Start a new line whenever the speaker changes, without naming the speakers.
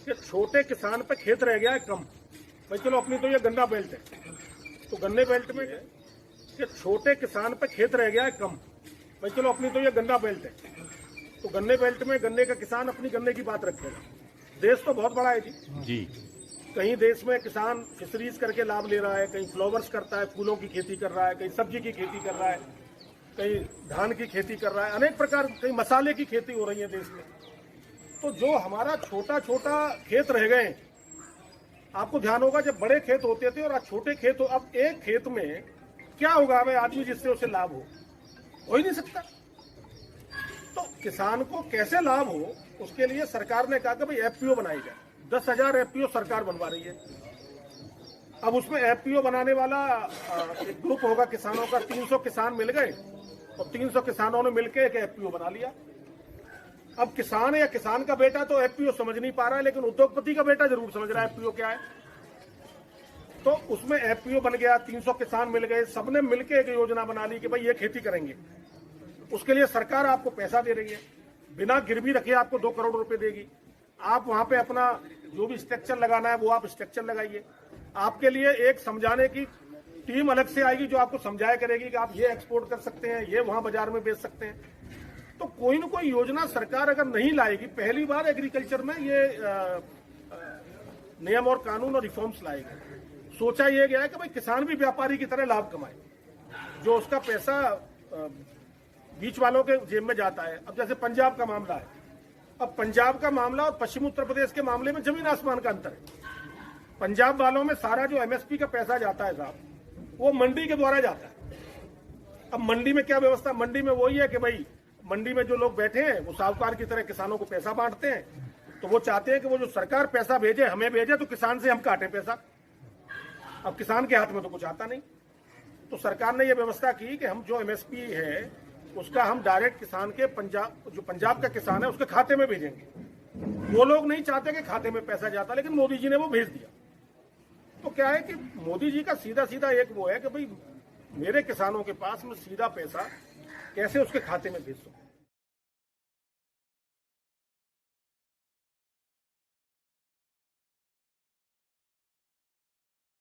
कि छोटे किसान पे खेत रह गया है कम। भाई चलो अपनी तो ये गन्ना बेल्ट है, तो गन्ने बेल्ट में कि छोटे किसान पे खेत रह गया है कम। भाई चलो अपनी तो ये गन्ना बेल्ट है, तो गन्ने बेल्ट में गन्ने का किसान अपनी गन्ने की बात रखेगा। देश तो बहुत बड़ा है जी। कहीं देश में किसान फिशरीज करके लाभ ले रहा है, कहीं फ्लावर्स करता है, फूलों की खेती कर रहा है, कहीं सब्जी की खेती कर रहा है, कहीं धान की खेती कर रहा है, अनेक प्रकार, कहीं मसाले की खेती हो रही है देश में। तो जो हमारा छोटा छोटा खेत रह गए, आपको ध्यान होगा जब बड़े खेत होते थे और आज छोटे खेत हो, अब एक खेत में क्या उगावे आदमी जिससे उसे लाभ हो ही नहीं सकता। तो किसान को कैसे लाभ हो, उसके लिए सरकार ने कहा कि भाई एफपीओ बनाई जाए। 10,000 एफपीओ सरकार बनवा रही है। अब उसमें एफपीओ बनाने वाला एक ग्रुप होगा किसानों का। 300 किसान मिल गए और 300 किसानों ने मिलकर एक एफपीओ बना लिया। अब किसान या किसान का बेटा तो एफपीओ समझ नहीं पा रहा है, लेकिन उद्योगपति का बेटा जरूर समझ रहा है एफपीओ क्या है। तो उसमें एफपीओ बन गया, 300 किसान मिल गए, सबने मिलकर एक योजना बना ली कि भाई ये खेती करेंगे। उसके लिए सरकार आपको पैसा दे रही है, बिना गिरवी रखे आपको 2 करोड़ रुपए देगी। आप वहां पे अपना जो भी स्ट्रक्चर लगाना है वो आप स्ट्रक्चर लगाइए। आपके लिए एक समझाने की टीम अलग से आएगी जो आपको समझाया करेगी कि आप ये एक्सपोर्ट कर सकते हैं, ये वहां बाजार में बेच सकते हैं। तो कोई न कोई योजना सरकार अगर नहीं लाएगी, पहली बार एग्रीकल्चर में ये नियम और कानून और रिफॉर्म्स लाएगी। सोचा यह गया है कि भाई किसान भी व्यापारी की तरह लाभ कमाए, जो उसका पैसा बीच वालों के जेब में जाता है। अब जैसे पंजाब का मामला है, अब पंजाब का मामला और पश्चिम उत्तर प्रदेश के मामले में जमीन आसमान का अंतर है। पंजाब वालों में सारा जो एमएसपी का पैसा जाता है साहब, वो मंडी के द्वारा जाता है। अब मंडी में क्या व्यवस्था, मंडी में वही है कि भाई मंडी में जो लोग बैठे हैं वो साहूकार की तरह किसानों को पैसा बांटते हैं। तो वो चाहते हैं कि वो जो सरकार पैसा भेजे, हमें भेजे, तो किसान से हम काटे पैसा। अब किसान के हाथ में तो कुछ आता नहीं, तो सरकार ने यह व्यवस्था की कि हम जो एमएसपी है उसका हम डायरेक्ट किसान के पंजाब का किसान है उसके खाते में भेजेंगे। वो लोग नहीं चाहते कि खाते में पैसा जाता, लेकिन मोदी जी ने वो भेज दिया। तो क्या है कि मोदी जी का सीधा सीधा एक वो है कि भाई मेरे किसानों के पास में सीधा पैसा कैसे उसके खाते में भेज सकूं।